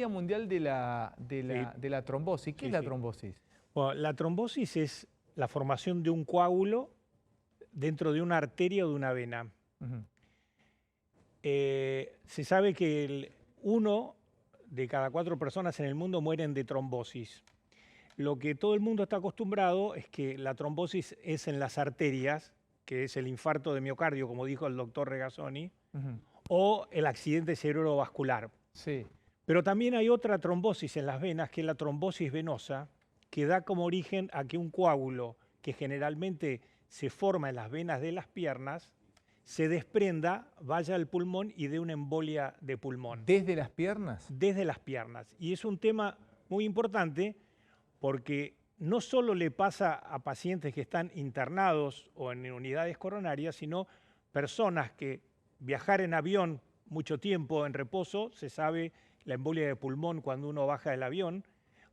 Día Mundial de la Trombosis. ¿Qué es la Sí. trombosis? Bueno, la trombosis es la formación de un coágulo dentro de una arteria o de una vena. Ujú. Se sabe que 1 de cada 4 personas en el mundo mueren de trombosis. Lo que todo el mundo está acostumbrado es que la trombosis es en las arterias, que es el infarto de miocardio, como dijo el doctor Regazzoni, Ujú. o el accidente cerebrovascular. Sí. Pero también hay otra trombosis en las venas, que es la trombosis venosa, que da como origen a que un coágulo que generalmente se forma en las venas de las piernas se desprenda, vaya al pulmón y dé una embolia de pulmón. ¿Desde las piernas? Desde las piernas. Y es un tema muy importante porque no solo le pasa a pacientes que están internados o en unidades coronarias, sino personas que viajar en avión mucho tiempo en reposo, se sabe la embolia de pulmón cuando uno baja del avión,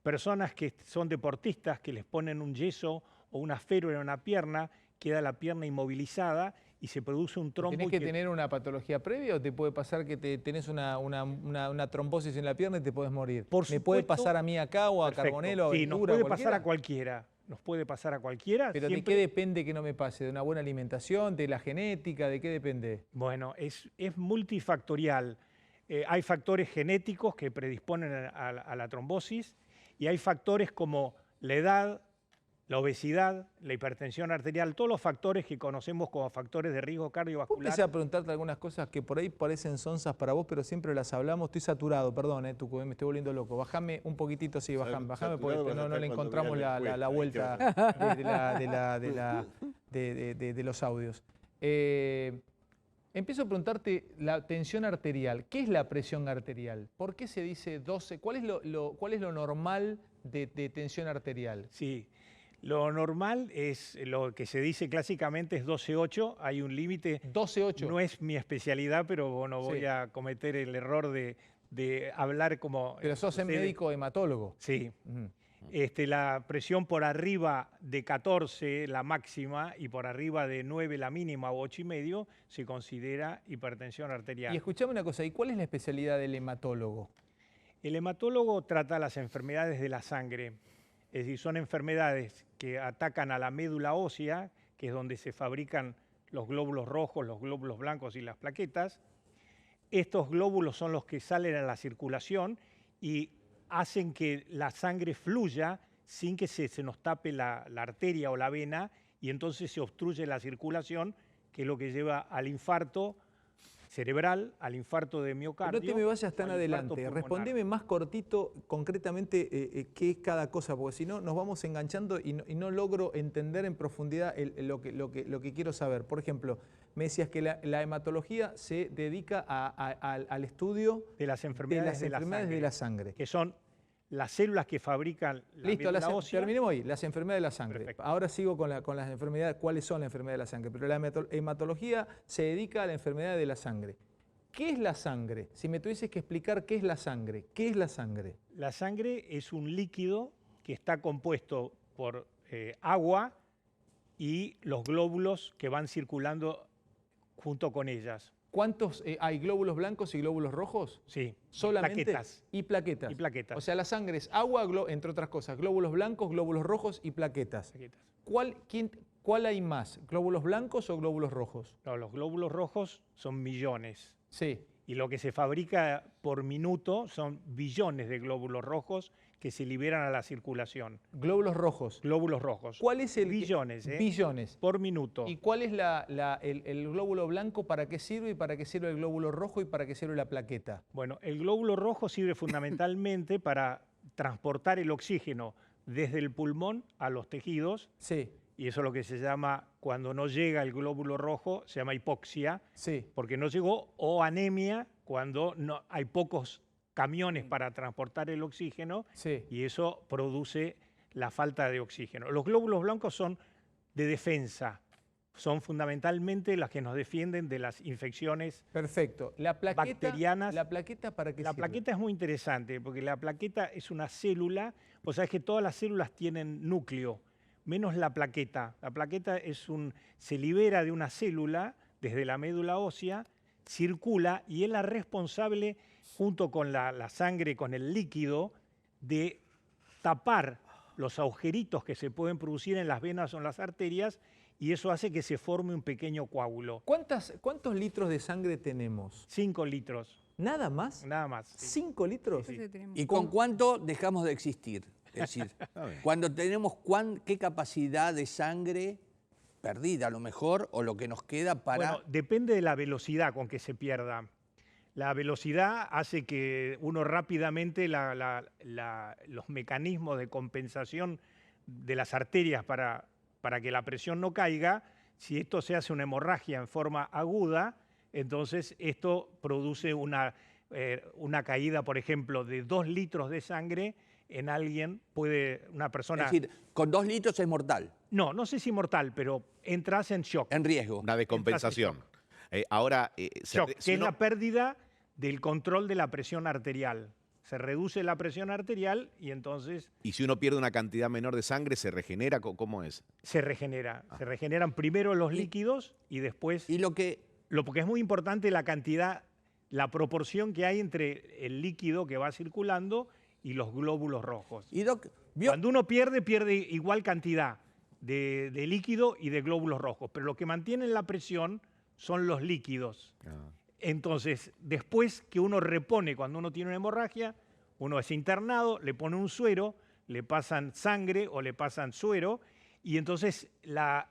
personas que son deportistas que les ponen un yeso o una férula en una pierna, queda la pierna inmovilizada y se produce un trombo. ¿Tenés que tener una patología previa o te puede pasar que tenés una trombosis en la pierna y te podés morir? ¿Me puede pasar a mí acá o a Perfecto. Carbonell o a Sí, Ventura? nos puede ¿Cualquiera? pasar a cualquiera. Nos puede pasar a cualquiera. ¿Pero siempre... de qué depende que no me pase? ¿De una buena alimentación? ¿De la genética? ¿De qué depende? Bueno, es multifactorial. Hay factores genéticos que predisponen a la trombosis y hay factores como la edad, la obesidad, la hipertensión arterial, todos los factores que conocemos como factores de riesgo cardiovascular. Empecé a preguntarte algunas cosas que por ahí parecen sonzas para vos, pero siempre las hablamos. Estoy saturado, perdón, Tucu, me estoy volviendo loco. Bajame un poquitito, sí, bajame porque no le encontramos la vuelta de los audios. Empiezo a preguntarte la tensión arterial. ¿Qué es la presión arterial? ¿Por qué se dice 12? ¿Cuál es lo normal de tensión arterial? Sí. Lo normal es, lo que se dice clásicamente es 12,8, hay un límite. 12,8. No es mi especialidad, pero bueno, voy Sí. a cometer el error de hablar como... Pero sos médico hematólogo. Sí. Ujú. La presión por arriba de 14, la máxima, y por arriba de 9, la mínima, o 8,5, se considera hipertensión arterial. Y escuchame una cosa, ¿y cuál es la especialidad del hematólogo? El hematólogo trata las enfermedades de la sangre. Es decir, son enfermedades que atacan a la médula ósea, que es donde se fabrican los glóbulos rojos, los glóbulos blancos y las plaquetas. Estos glóbulos son los que salen a la circulación y hacen que la sangre fluya sin que se nos tape la arteria o la vena, y entonces se obstruye la circulación, que es lo que lleva al infarto cerebral, al infarto de miocardio. Pero no te me vayas tan adelante, respondeme más cortito, concretamente, qué es cada cosa, porque si no nos vamos enganchando y no logro entender en profundidad lo que quiero saber. Por ejemplo, me decías que la hematología se dedica al estudio de las enfermedades de la sangre. Que son las células que fabrican la médula ósea. Terminemos ahí, las enfermedades de la sangre. Perfecto. Ahora sigo con las enfermedades, cuáles son las enfermedades de la sangre, pero la hematología se dedica a la enfermedad de la sangre. ¿Qué es la sangre? Si me tuvieses que explicar qué es la sangre, ¿qué es la sangre? La sangre es un líquido que está compuesto por agua y los glóbulos que van circulando junto con ellas. ¿Cuántos hay glóbulos blancos y glóbulos rojos? Sí, solamente. plaquetas. Y plaquetas. Y plaquetas. O sea, la sangre es agua, entre otras cosas, glóbulos blancos, glóbulos rojos y plaquetas. ¿Cuál hay más? ¿Glóbulos blancos o glóbulos rojos? No, los glóbulos rojos son millones. Sí. Y lo que se fabrica por minuto son billones de glóbulos rojos que se liberan a la circulación. Glóbulos rojos. Glóbulos rojos. ¿Cuál es el billones? Billones. Por minuto. ¿Y cuál es el glóbulo blanco? ¿Para qué sirve? ¿Y para qué sirve el glóbulo rojo? ¿Y para qué sirve la plaqueta? Bueno, el glóbulo rojo sirve fundamentalmente para transportar el oxígeno desde el pulmón a los tejidos. Sí. Y eso es lo que se llama, cuando no llega el glóbulo rojo, se llama hipoxia. Sí. Porque no llegó, o anemia, cuando no, hay pocos camiones para transportar el oxígeno, sí. Y eso produce la falta de oxígeno. Los glóbulos blancos son de defensa, son fundamentalmente las que nos defienden de las infecciones. Perfecto. Bacterianas. ¿La plaqueta para qué sirve? La plaqueta es muy interesante porque la plaqueta es una célula, vos sabés que todas las células tienen núcleo, menos la plaqueta. La plaqueta se libera de una célula desde la médula ósea, circula y es la responsable junto con la sangre, con el líquido, de tapar los agujeritos que se pueden producir en las venas o en las arterias, y eso hace que se forme un pequeño coágulo. ¿Cuántos litros de sangre tenemos? 5 litros, ¿Nada más? nada más. Sí. ¿5 litros? Sí, sí. ¿Y con cuánto dejamos de existir? Es decir, cuando tenemos qué capacidad de sangre perdida a lo mejor, o lo que nos queda para... Bueno, depende de la velocidad con que se pierda. La velocidad hace que uno rápidamente los mecanismos de compensación de las arterias para que la presión no caiga, si esto se hace una hemorragia en forma aguda, entonces esto produce una caída, por ejemplo, de 2 litros de sangre en alguien, una persona... Es decir, con 2 litros es mortal. No sé si mortal, pero entras en shock. En riesgo. Una descompensación. Ahora, Shock, que es la pérdida del control de la presión arterial. Se reduce la presión arterial y entonces... ¿Y si uno pierde una cantidad menor de sangre, se regenera? ¿Cómo es? Se regenera. Se regeneran primero los líquidos y después... Y porque es muy importante la cantidad, la proporción que hay entre el líquido que va circulando y los glóbulos rojos. Y Cuando uno pierde igual cantidad de líquido y de glóbulos rojos, pero lo que mantiene la presión son los líquidos. Entonces, después que uno repone, cuando uno tiene una hemorragia, uno es internado, le pone un suero, le pasan sangre o le pasan suero, y entonces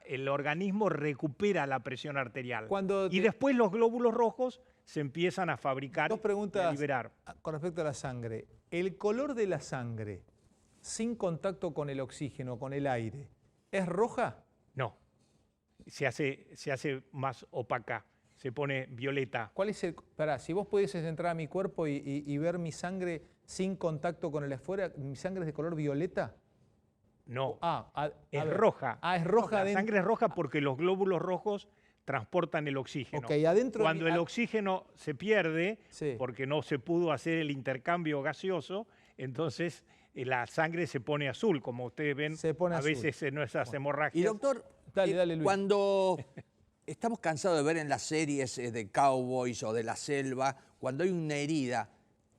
el organismo recupera la presión arterial. Y después los glóbulos rojos se empiezan a fabricar y a liberar. Con respecto a la sangre. ¿El color de la sangre, sin contacto con el oxígeno, con el aire, es roja? No, se hace más opaca. Se pone violeta. ¿Cuál es si vos pudieses entrar a mi cuerpo y ver mi sangre sin contacto con el afuera, ¿mi sangre es de color violeta? No, es ver. roja. Es roja. La sangre es roja porque los glóbulos rojos transportan el oxígeno. Okay, adentro Cuando el oxígeno se pierde, sí, porque no se pudo hacer el intercambio gaseoso, entonces la sangre se pone azul, como ustedes ven a veces en nuestras hemorragias. Y doctor, dale, Luis. Cuando estamos cansados de ver en las series de cowboys o de la selva, cuando hay una herida,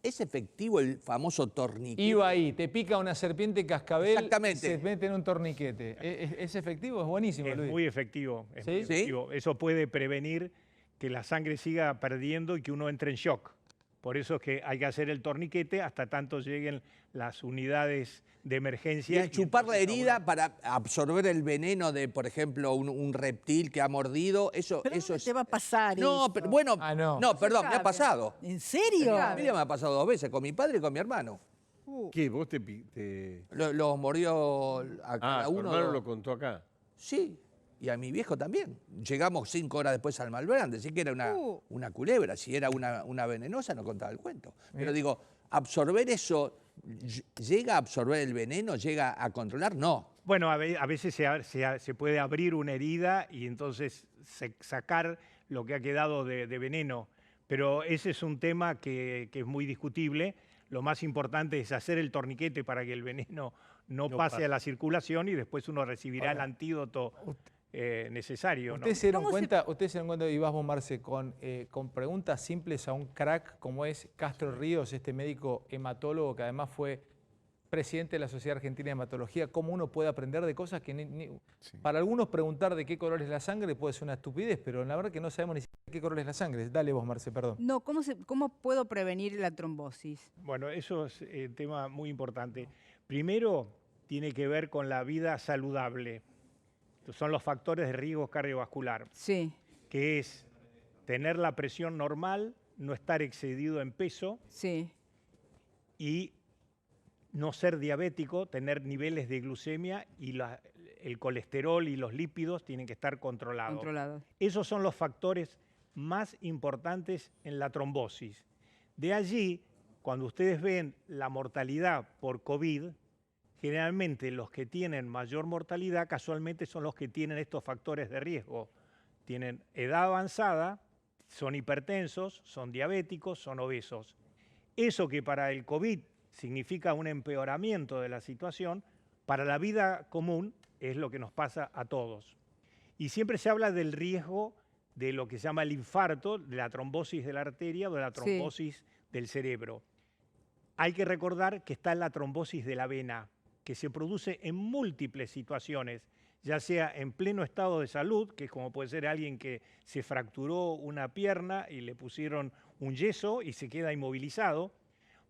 ¿es efectivo el famoso torniquete? Iba ahí, te pica una serpiente cascabel, Exactamente. se mete en un torniquete. ¿Es efectivo? Es buenísimo, Luis. Es muy efectivo. ¿Sí? Muy efectivo. Eso puede prevenir que la sangre siga perdiendo y que uno entre en shock. Por eso es que hay que hacer el torniquete hasta tanto lleguen las unidades de emergencia. Y el chupar la herida para absorber el veneno de, por ejemplo, un reptil que ha mordido, eso es... te va a pasar No, eso? pero bueno, no. Perdón, me ha pasado. ¿En serio? A mí ya me ha pasado 2 veces, con mi padre y con mi hermano. ¿Qué? ¿Vos te...? Los mordió a cada tu uno. hermano lo contó acá. Sí, y a mi viejo también. Llegamos 5 horas después al Malbrán, decía que era una culebra. Si era una venenosa, no contaba el cuento. Pero digo, absorber eso, ¿llega a absorber el veneno? ¿Llega a controlar? No. Bueno, a veces se puede abrir una herida y entonces sacar lo que ha quedado de veneno. Pero ese es un tema que es muy discutible. Lo más importante es hacer el torniquete para que el veneno no pase a la circulación y después uno recibirá el antídoto necesario. ¿Ustedes se dieron cuenta, y vas a bombarse con preguntas simples a un crack como es Castro Ríos, este médico hematólogo que además fue presidente de la Sociedad Argentina de Hematología? ¿Cómo uno puede aprender de cosas que para algunos preguntar de qué color es la sangre puede ser una estupidez, pero la verdad que no sabemos ni siquiera qué color es la sangre? Dale vos, Marce, perdón. No, ¿cómo puedo prevenir la trombosis? Bueno, eso es un tema muy importante. Primero, tiene que ver con la vida saludable. Son los factores de riesgo cardiovascular. Sí. Que es tener la presión normal, no estar excedido en peso. Sí. Y no ser diabético, tener niveles de glucemia y el colesterol y los lípidos tienen que estar controlados. Esos son los factores más importantes en la trombosis. De allí, cuando ustedes ven la mortalidad por COVID, generalmente los que tienen mayor mortalidad casualmente son los que tienen estos factores de riesgo. Tienen edad avanzada, son hipertensos, son diabéticos, son obesos. Eso que para el COVID significa un empeoramiento de la situación, para la vida común es lo que nos pasa a todos. Y siempre se habla del riesgo de lo que se llama el infarto, de la trombosis de la arteria o de la trombosis del cerebro. Hay que recordar que está la trombosis de la vena, que se produce en múltiples situaciones, ya sea en pleno estado de salud, que es como puede ser alguien que se fracturó una pierna y le pusieron un yeso y se queda inmovilizado,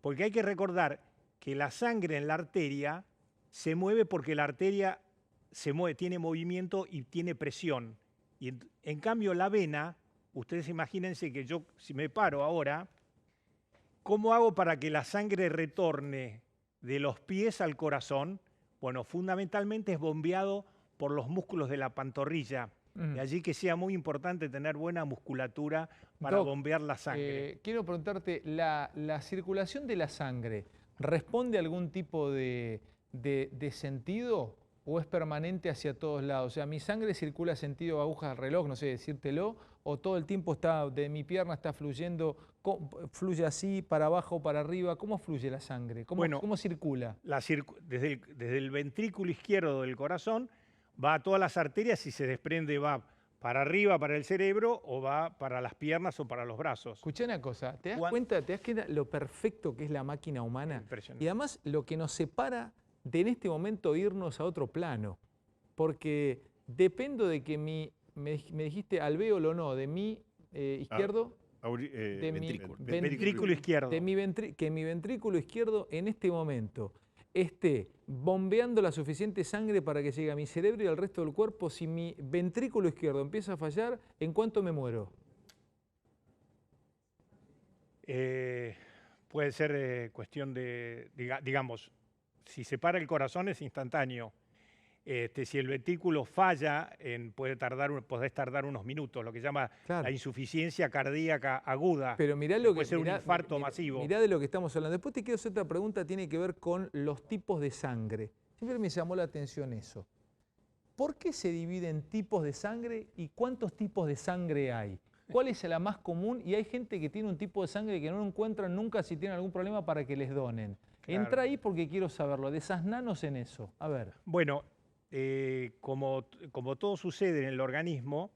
porque hay que recordar que la sangre en la arteria se mueve porque la arteria se mueve, tiene movimiento y tiene presión. Y en cambio la vena, ustedes imagínense que yo, si me paro ahora, ¿cómo hago para que la sangre retorne de los pies al corazón? Bueno, fundamentalmente es bombeado por los músculos de la pantorrilla. De allí que sea muy importante tener buena musculatura para Doc, bombear la sangre. Quiero preguntarte, ¿la circulación de la sangre responde a algún tipo de sentido o es permanente hacia todos lados? O sea, ¿mi sangre circula sentido aguja al reloj, no sé decírtelo, o todo el tiempo está de mi pierna está fluyendo, fluye así, para abajo, para arriba? ¿Cómo fluye la sangre? ¿Cómo circula? Desde el ventrículo izquierdo del corazón va a todas las arterias y se desprende, va para arriba, para el cerebro, o va para las piernas o para los brazos. Escuchá una cosa, ¿te das cuenta lo perfecto que es la máquina humana? Impresionante. Y además lo que nos separa de en este momento irnos a otro plano, porque dependo de que me dijiste alvéolo o no, de mi izquierdo, de mi Ventrículo izquierdo. que mi ventrículo izquierdo en este momento esté bombeando la suficiente sangre para que llegue a mi cerebro y al resto del cuerpo. Si mi ventrículo izquierdo empieza a fallar, ¿en cuánto me muero? Puede ser cuestión de, digamos, si se para el corazón es instantáneo. Si el ventrículo falla, podés tardar unos minutos, lo que se llama la insuficiencia cardíaca aguda. Pero puede ser un infarto masivo. Mirá de lo que estamos hablando. Después te quiero hacer otra pregunta, tiene que ver con los tipos de sangre. Siempre me llamó la atención eso. ¿Por qué se dividen tipos de sangre y cuántos tipos de sangre hay? ¿Cuál es la más común? Y hay gente que tiene un tipo de sangre que no encuentran nunca si tienen algún problema para que les donen. Claro. Entra ahí porque quiero saberlo. Desasnanos en eso. A ver. Bueno, como todo sucede en el organismo,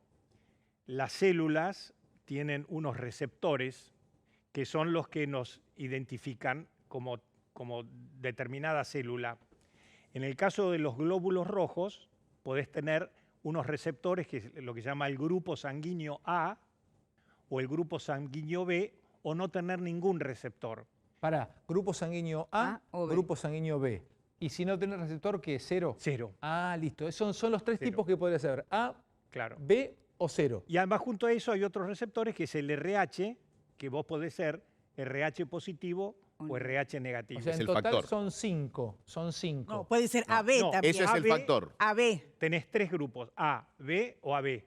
las células tienen unos receptores que son los que nos identifican como determinada célula. En el caso de los glóbulos rojos, podés tener unos receptores que es lo que se llama el grupo sanguíneo A o el grupo sanguíneo B, o no tener ningún receptor. Grupo sanguíneo A o grupo sanguíneo B. Y si no tiene receptor, ¿qué? ¿Cero? Cero. Ah, listo. Esos son los tres tipos que podría ser. A, claro. B o cero. Y además junto a eso hay otros receptores, que es el RH, que vos podés ser RH positivo o RH negativo. O sea, en total son 5. Son 5. No, puede ser AB también. Eso es el factor. AB. Tenés tres grupos, A, B o AB.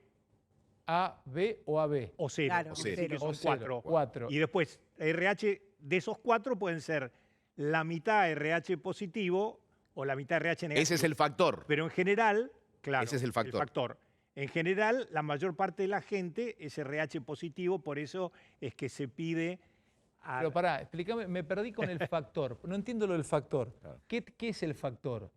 A, B o AB. O cero. Claro, porque cero. sí que son O cuatro. Y después, RH de esos 4 pueden ser la mitad RH positivo o la mitad RH negativo. Ese es el factor. Pero en general, claro, ese es el factor. En general, la mayor parte de la gente es RH positivo, por eso es que se pide... Pero pará, explícame, me perdí con el factor. No entiendo lo del factor. Claro. ¿Qué es el factor?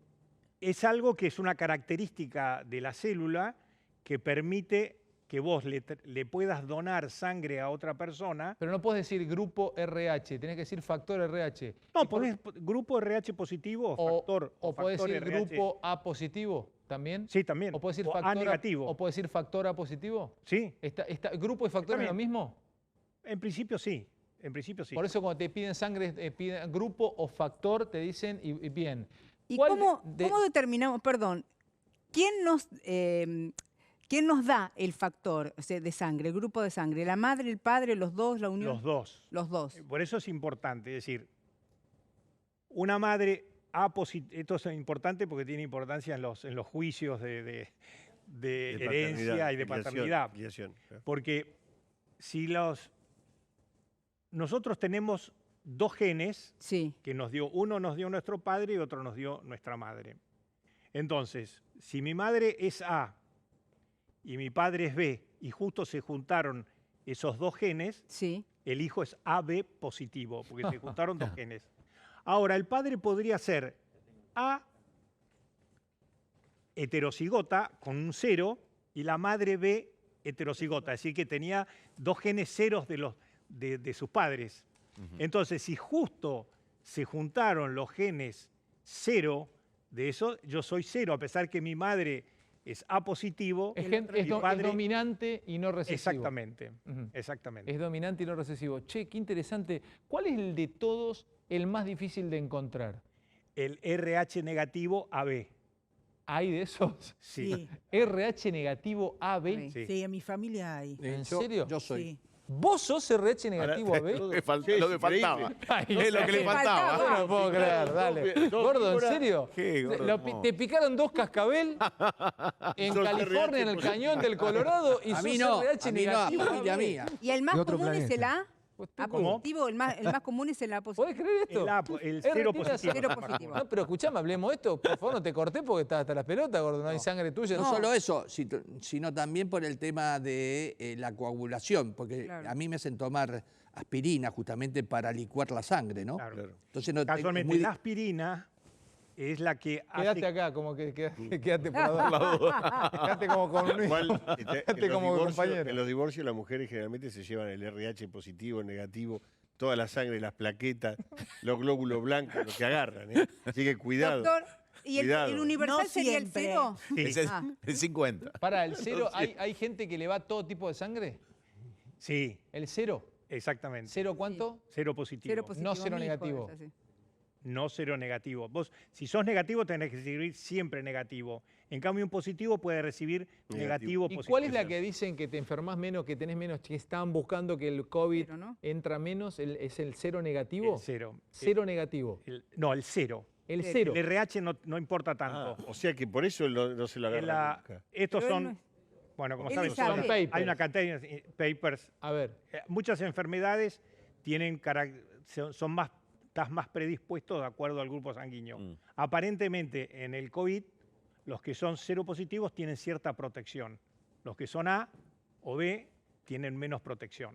Es algo que es una característica de la célula que permite que vos le puedas donar sangre a otra persona. Pero no podés decir grupo RH, tenés que decir factor RH. No, podés grupo RH positivo o factor. ¿O podés decir RH. grupo A positivo también? Sí, también. ¿O podés decir factor A negativo. ¿O podés decir factor A positivo? Sí. ¿Grupo y factor es lo mismo? En principio sí. En principio sí. Por eso cuando te piden sangre, piden grupo o factor, te dicen y bien. ¿Y cómo determinamos, perdón, quién nos da el factor de sangre, el grupo de sangre? ¿La madre, el padre, los dos, la unión? Los dos. Los dos. Por eso es importante, es decir, una madre A positivo, esto es importante porque tiene importancia en los juicios de herencia y de paternidad. Porque si nosotros tenemos dos genes que uno nos dio nuestro padre y otro nos dio nuestra madre. Entonces, si mi madre es A y mi padre es B y justo se juntaron esos dos genes, el hijo es AB positivo, porque se juntaron dos genes. Ahora, el padre podría ser A heterocigota con un 0 y la madre B heterocigota, es decir, que tenía dos genes ceros de sus padres. Entonces, si justo se juntaron los genes 0 de eso, yo soy 0, a pesar que mi madre es A positivo. Es, mi es padre- dominante y no recesivo. Exactamente, Ujú. exactamente. Es dominante y no recesivo. Che, qué interesante. ¿Cuál es el de todos el más difícil de encontrar? El RH negativo AB. ¿Hay de esos? Sí. RH negativo AB. Sí. Sí, en mi familia hay. ¿En serio? Yo soy. Sí. ¿Vos sos RH negativo AB? Lo que faltaba. Sí, Lo que es faltaba. increíble. Es lo que le faltaba. No lo puedo creer, dale. dos Gordo, ¿en víboras. serio? Qué gordo, no. Te picaron 2 cascabel en Sos California, en el cañón del Colorado, y A sos mí no, RH a mí no, a negativo familia AB. mía. Y el más De otro común es el planeta. A. A ¿Cómo? positivo, el más común es el A positivo. ¿Podés creer esto? El Es cero retira positivo. Cero positivo. No, pero escuchame, hablemos de esto. Por favor, no te corté porque estás hasta las pelotas, gordo. No hay sangre tuya. No solo eso, sino también por el tema de la coagulación, porque Claro. a mí me hacen tomar aspirina justamente para licuar la sangre, ¿no? Claro. Entonces no Casualmente, muy- la aspirina es la que Quédate hace... acá, como que quédate por la duda. Quédate como con Luis. Igual, Quédate como compañero. en los divorcios las mujeres generalmente se llevan el RH positivo, negativo, toda la sangre, las plaquetas, los glóbulos blancos, lo que agarran. Así que cuidado. Doctor, ¿y el Cuidado. universal No sería el siempre. 0? Sí. Es el 50. Para el 0, ¿hay gente que le va todo tipo de sangre? Sí, ¿El 0? exactamente. ¿0 cuánto? Cero positivo. Cero positivo. No cero mi hijo negativo. es así. No cero negativo. Vos, si sos negativo, tenés que recibir siempre negativo. En cambio, un positivo puede recibir negativo, ¿Y positivo. cuál es la que dicen que te enfermas menos, que tenés menos, que estaban buscando que el COVID Cero, ¿no? entra menos? ¿Es el 0 negativo? El cero. 0 negativo. No, el cero. El Cero. 0. El RH no importa tanto. O sea que por eso no se lo En agarra nunca. estos Pero él son, no es- bueno, como él sabes, sabe. Son papers. hay una cantidad de papers. A ver. Muchas enfermedades tienen son más, estás más predispuesto de acuerdo al grupo sanguíneo. Aparentemente, en el COVID, los que son cero positivos tienen cierta protección. Los que son A o B tienen menos protección.